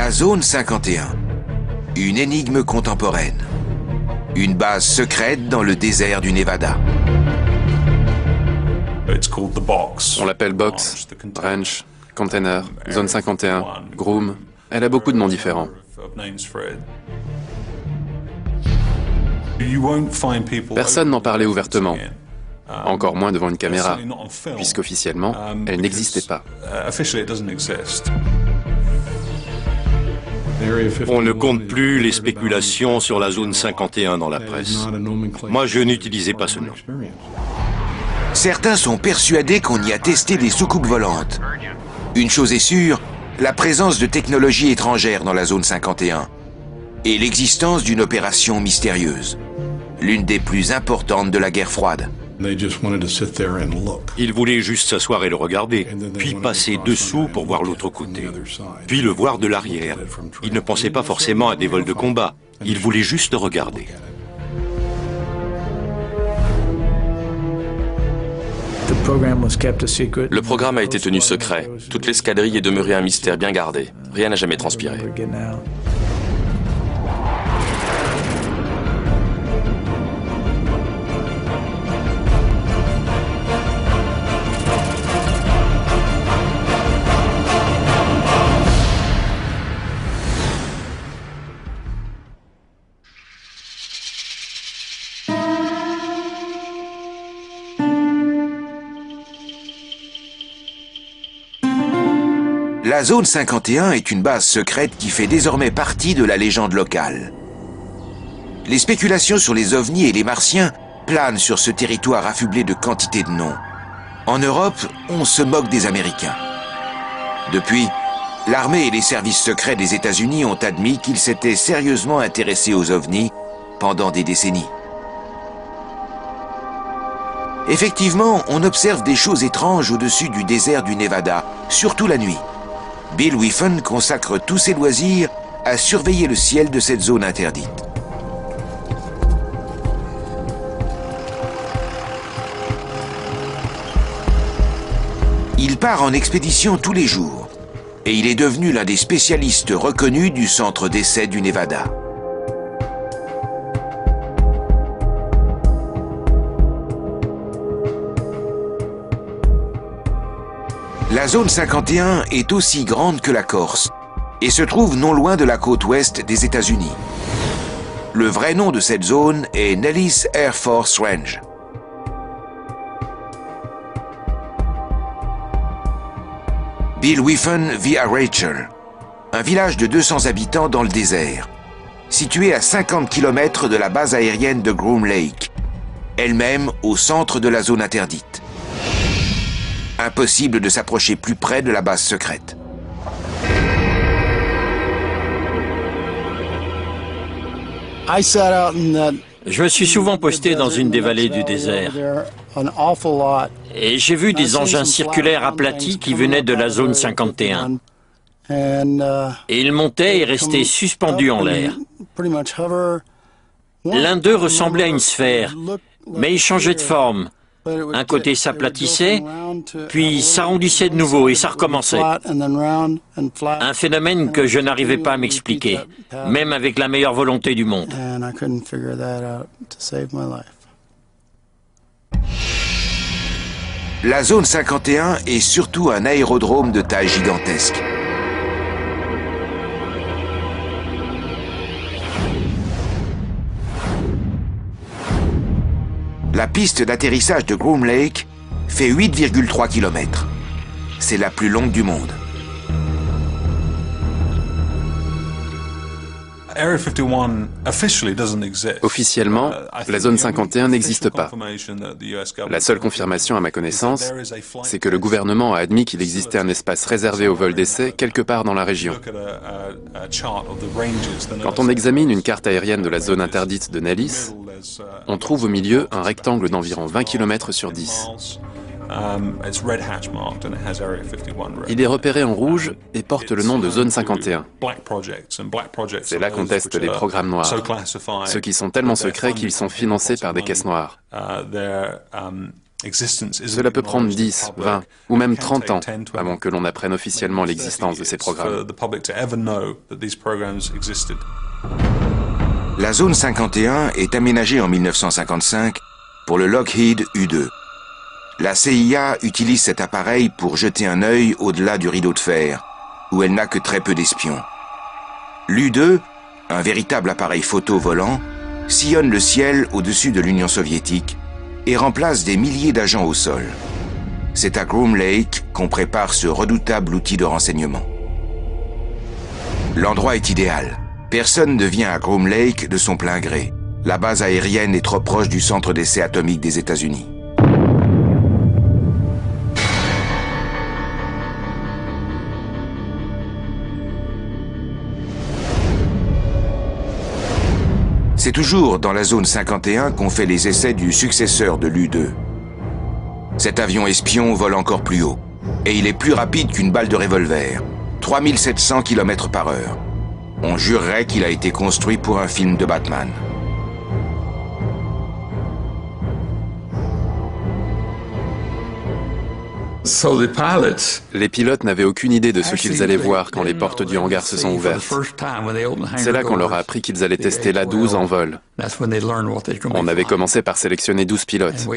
La zone 51, une énigme contemporaine. Une base secrète dans le désert du Nevada. On l'appelle Box, Ranch, Container, Zone 51, Groom. Elle a beaucoup de noms différents. Personne n'en parlait ouvertement, encore moins devant une caméra, puisqu'officiellement, elle n'existait pas. On ne compte plus les spéculations sur la zone 51 dans la presse. Moi, je n'utilisais pas ce nom. Certains sont persuadés qu'on y a testé des soucoupes volantes. Une chose est sûre, la présence de technologies étrangères dans la zone 51 et l'existence d'une opération mystérieuse, l'une des plus importantes de la guerre froide. Ils voulaient juste s'asseoir et le regarder, puis passer dessous pour voir l'autre côté, puis le voir de l'arrière. Ils ne pensaient pas forcément à des vols de combat, ils voulaient juste regarder. Le programme a été tenu secret. Toute l'escadrille est demeurée un mystère bien gardé. Rien n'a jamais transpiré. La zone 51 est une base secrète qui fait désormais partie de la légende locale. Les spéculations sur les ovnis et les martiens planent sur ce territoire affublé de quantité de noms. En Europe, on se moque des Américains. Depuis, l'armée et les services secrets des États-Unis ont admis qu'ils s'étaient sérieusement intéressés aux ovnis pendant des décennies. Effectivement, on observe des choses étranges au-dessus du désert du Nevada, surtout la nuit. Bill Whiffen consacre tous ses loisirs à surveiller le ciel de cette zone interdite. Il part en expédition tous les jours et il est devenu l'un des spécialistes reconnus du centre d'essai du Nevada. La zone 51 est aussi grande que la Corse et se trouve non loin de la côte ouest des États-Unis. Le vrai nom de cette zone est Nellis Air Force Range. Bill Whiffen vit à Rachel, un village de 200 habitants dans le désert, situé à 50 km de la base aérienne de Groom Lake, elle-même au centre de la zone interdite. Impossible de s'approcher plus près de la base secrète. Je me suis souvent posté dans une des vallées du désert et j'ai vu des engins circulaires aplatis qui venaient de la zone 51. Et ils montaient et restaient suspendus en l'air. L'un d'eux ressemblait à une sphère, mais il changeait de forme. Un côté s'aplatissait, puis s'arrondissait de nouveau et ça recommençait. Un phénomène que je n'arrivais pas à m'expliquer, même avec la meilleure volonté du monde. La zone 51 est surtout un aérodrome de taille gigantesque. La piste d'atterrissage de Groom Lake fait 8,3 km. C'est la plus longue du monde. Officiellement, la zone 51 n'existe pas. La seule confirmation à ma connaissance, c'est que le gouvernement a admis qu'il existait un espace réservé aux vols d'essai quelque part dans la région. Quand on examine une carte aérienne de la zone interdite de Nellis, on trouve au milieu un rectangle d'environ 20 km sur 10. Il est repéré en rouge et porte le nom de zone 51. C'est là qu'on teste les programmes noirs, ceux qui sont tellement secrets qu'ils sont financés par des caisses noires. Cela peut prendre 10, 20 ou même 30 ans avant que l'on apprenne officiellement l'existence de ces programmes. La zone 51 est aménagée en 1955 pour le Lockheed U-2. La CIA utilise cet appareil pour jeter un œil au-delà du rideau de fer, où elle n'a que très peu d'espions. L'U-2, un véritable appareil photo volant, sillonne le ciel au-dessus de l'Union soviétique et remplace des milliers d'agents au sol. C'est à Groom Lake qu'on prépare ce redoutable outil de renseignement. L'endroit est idéal. Personne ne vient à Groom Lake de son plein gré. La base aérienne est trop proche du centre d'essai atomique des États-Unis. C'est toujours dans la zone 51 qu'on fait les essais du successeur de l'U-2. Cet avion espion vole encore plus haut, et il est plus rapide qu'une balle de revolver, 3700 km/h. On jurerait qu'il a été construit pour un film de Batman. Les pilotes n'avaient aucune idée de ce qu'ils allaient voir quand les portes du hangar se sont ouvertes. C'est là qu'on leur a appris qu'ils allaient tester l'A-12 en vol. On avait commencé par sélectionner 12 pilotes.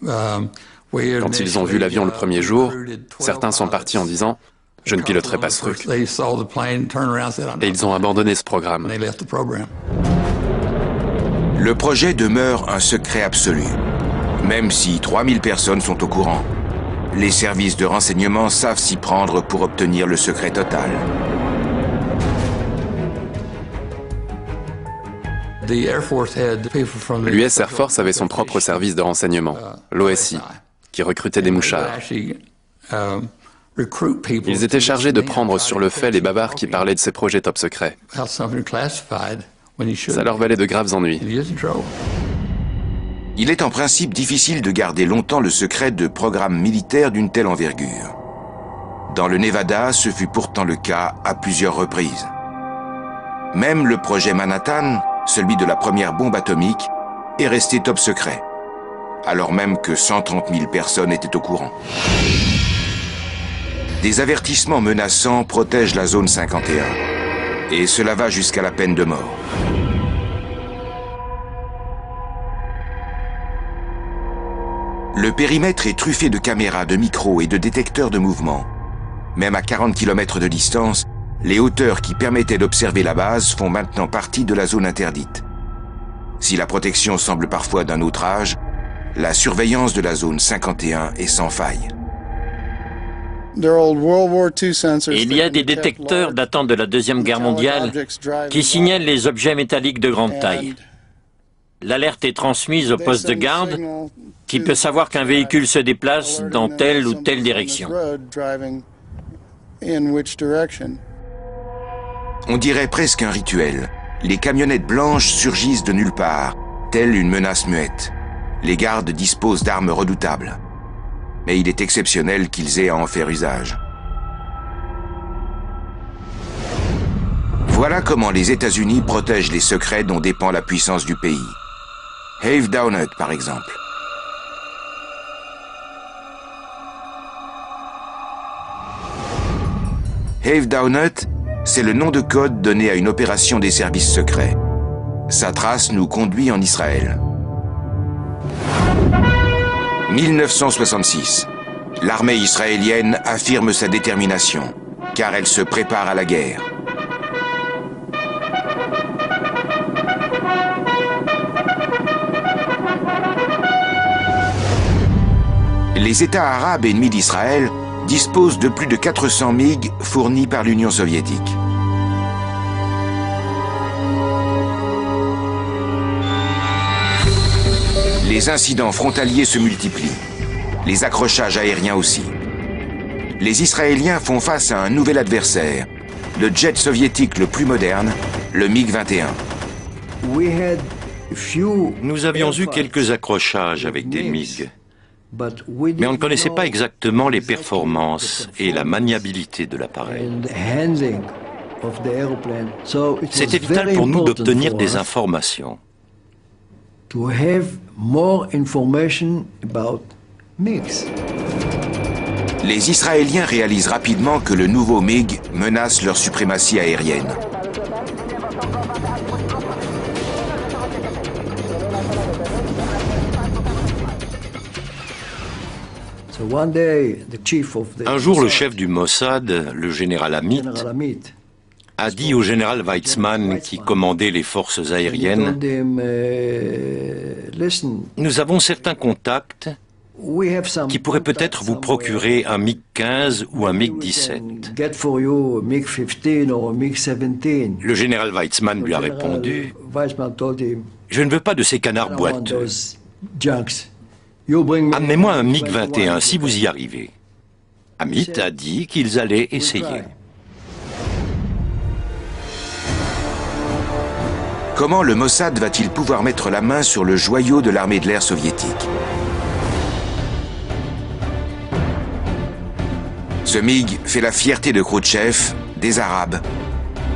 Quand ils ont vu l'avion le premier jour, certains sont partis en disant « Je ne piloterai pas ce truc ». Et ils ont abandonné ce programme. Le projet demeure un secret absolu, même si 3000 personnes sont au courant. Les services de renseignement savent s'y prendre pour obtenir le secret total. L'US Air Force avait son propre service de renseignement, l'OSI, qui recrutait des mouchards. Ils étaient chargés de prendre sur le fait les bavards qui parlaient de ces projets top secrets. Ça leur valait de graves ennuis. Il est en principe difficile de garder longtemps le secret de programmes militaires d'une telle envergure. Dans le Nevada, ce fut pourtant le cas à plusieurs reprises. Même le projet Manhattan, celui de la première bombe atomique, est resté top secret, alors même que 130 000 personnes étaient au courant. Des avertissements menaçants protègent la zone 51, et cela va jusqu'à la peine de mort. Le périmètre est truffé de caméras, de micros et de détecteurs de mouvement. Même à 40 km de distance, les hauteurs qui permettaient d'observer la base font maintenant partie de la zone interdite. Si la protection semble parfois d'un autre âge, la surveillance de la zone 51 est sans faille. Il y a des détecteurs datant de la Deuxième Guerre mondiale qui signalent les objets métalliques de grande taille. L'alerte est transmise au poste de garde qui peut savoir qu'un véhicule se déplace dans telle ou telle direction. On dirait presque un rituel. Les camionnettes blanches surgissent de nulle part, telle une menace muette. Les gardes disposent d'armes redoutables. Mais il est exceptionnel qu'ils aient à en faire usage. Voilà comment les États-Unis protègent les secrets dont dépend la puissance du pays. Have Downut, par exemple. Have Downut, c'est le nom de code donné à une opération des services secrets. Sa trace nous conduit en Israël. 1966. L'armée israélienne affirme sa détermination, car elle se prépare à la guerre. Les États arabes ennemis d'Israël disposent de plus de 400 MiG fournis par l'Union soviétique. Les incidents frontaliers se multiplient, les accrochages aériens aussi. Les Israéliens font face à un nouvel adversaire, le jet soviétique le plus moderne, le MiG-21. Nous avions eu quelques accrochages avec des MiG, mais on ne connaissait pas exactement les performances et la maniabilité de l'appareil. C'était vital pour nous d'obtenir des informations. Les Israéliens réalisent rapidement que le nouveau MiG menace leur suprématie aérienne. Un jour, le chef du Mossad, le général Amit, a dit au général Weizmann, qui commandait les forces aériennes, « Nous avons certains contacts qui pourraient peut-être vous procurer un MiG-15 ou un MiG-17. » Le général Weizmann lui a répondu, « Je ne veux pas de ces canards boiteux. Amenez-moi un MiG-21 si vous y arrivez. » Amit a dit qu'ils allaient essayer. Comment le Mossad va-t-il pouvoir mettre la main sur le joyau de l'armée de l'air soviétique? Ce MiG fait la fierté de Khrouchtchev, des Arabes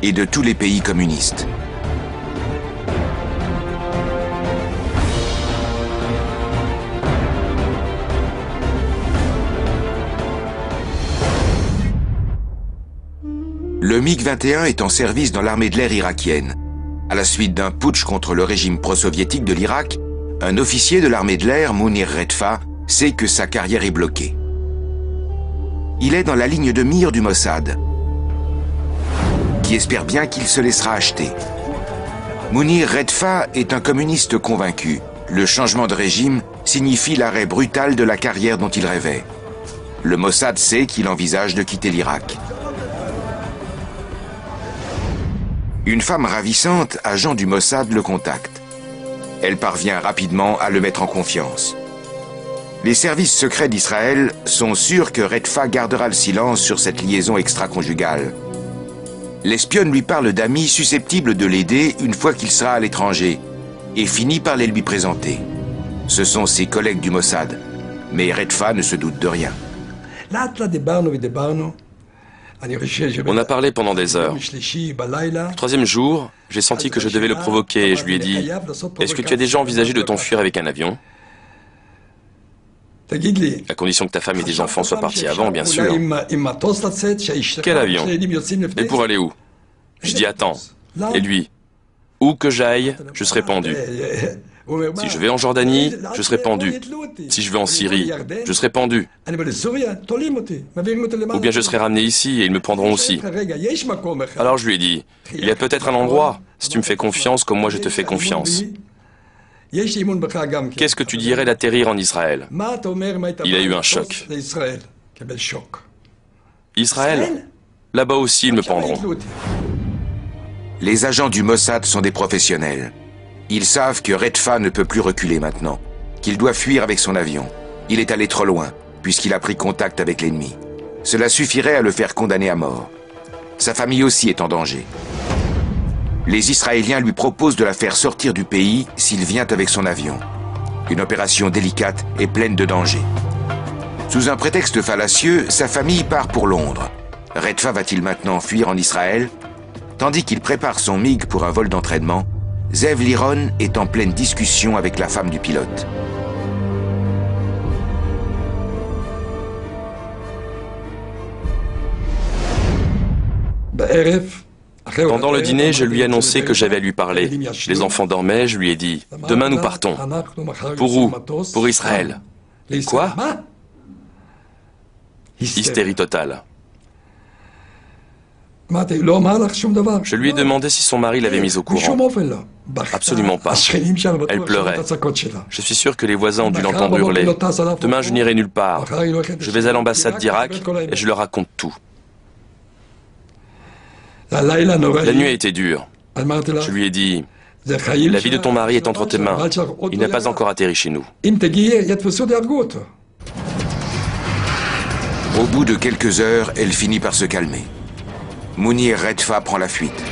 et de tous les pays communistes. Le MiG-21 est en service dans l'armée de l'air irakienne. À la suite d'un putsch contre le régime pro-soviétique de l'Irak, un officier de l'armée de l'air, Mounir Redfa, sait que sa carrière est bloquée. Il est dans la ligne de mire du Mossad, qui espère bien qu'il se laissera acheter. Mounir Redfa est un communiste convaincu. Le changement de régime signifie l'arrêt brutal de la carrière dont il rêvait. Le Mossad sait qu'il envisage de quitter l'Irak. Une femme ravissante, agent du Mossad, le contacte. Elle parvient rapidement à le mettre en confiance. Les services secrets d'Israël sont sûrs que Redfa gardera le silence sur cette liaison extra-conjugale. L'espionne lui parle d'amis susceptibles de l'aider une fois qu'il sera à l'étranger et finit par les lui présenter. Ce sont ses collègues du Mossad, mais Redfa ne se doute de rien. On a parlé pendant des heures. Le troisième jour, j'ai senti que je devais le provoquer et je lui ai dit « Est-ce que tu as déjà envisagé de t'enfuir avec un avion ?» À condition que ta femme et des enfants soient partis avant, bien sûr. Quel avion? Et pour aller où? Je dis attends. Et lui, où que j'aille, je serai pendu. Si je vais en Jordanie, je serai pendu. Si je vais en Syrie, je serai pendu. Ou bien je serai ramené ici et ils me prendront aussi. Alors je lui ai dit, il y a peut-être un endroit, si tu me fais confiance comme moi je te fais confiance. Qu'est-ce que tu dirais d'atterrir en Israël? Il a eu un choc. Israël? Là-bas aussi, ils me pendront. Les agents du Mossad sont des professionnels. Ils savent que Redfa ne peut plus reculer maintenant, qu'il doit fuir avec son avion. Il est allé trop loin, puisqu'il a pris contact avec l'ennemi. Cela suffirait à le faire condamner à mort. Sa famille aussi est en danger. Les Israéliens lui proposent de la faire sortir du pays s'il vient avec son avion. Une opération délicate et pleine de dangers. Sous un prétexte fallacieux, sa famille part pour Londres. Redfa va-t-il maintenant fuir en Israël? Tandis qu'il prépare son MiG pour un vol d'entraînement, Zev Liron est en pleine discussion avec la femme du pilote. Pendant le dîner, je lui ai annoncé que j'avais à lui parler. Les enfants dormaient, je lui ai dit « Demain nous partons. » « Pour où ? » « Pour Israël. » « Quoi ?» Hystérie totale. Je lui ai demandé si son mari l'avait mise au courant. Absolument pas. Elle pleurait. Je suis sûr que les voisins ont dû l'entendre hurler. Demain, je n'irai nulle part. Je vais à l'ambassade d'Irak et je leur raconte tout. La nuit a été dure. Je lui ai dit, la vie de ton mari est entre tes mains. Il n'a pas encore atterri chez nous. Au bout de quelques heures, elle finit par se calmer. Mounir Redfa prend la fuite.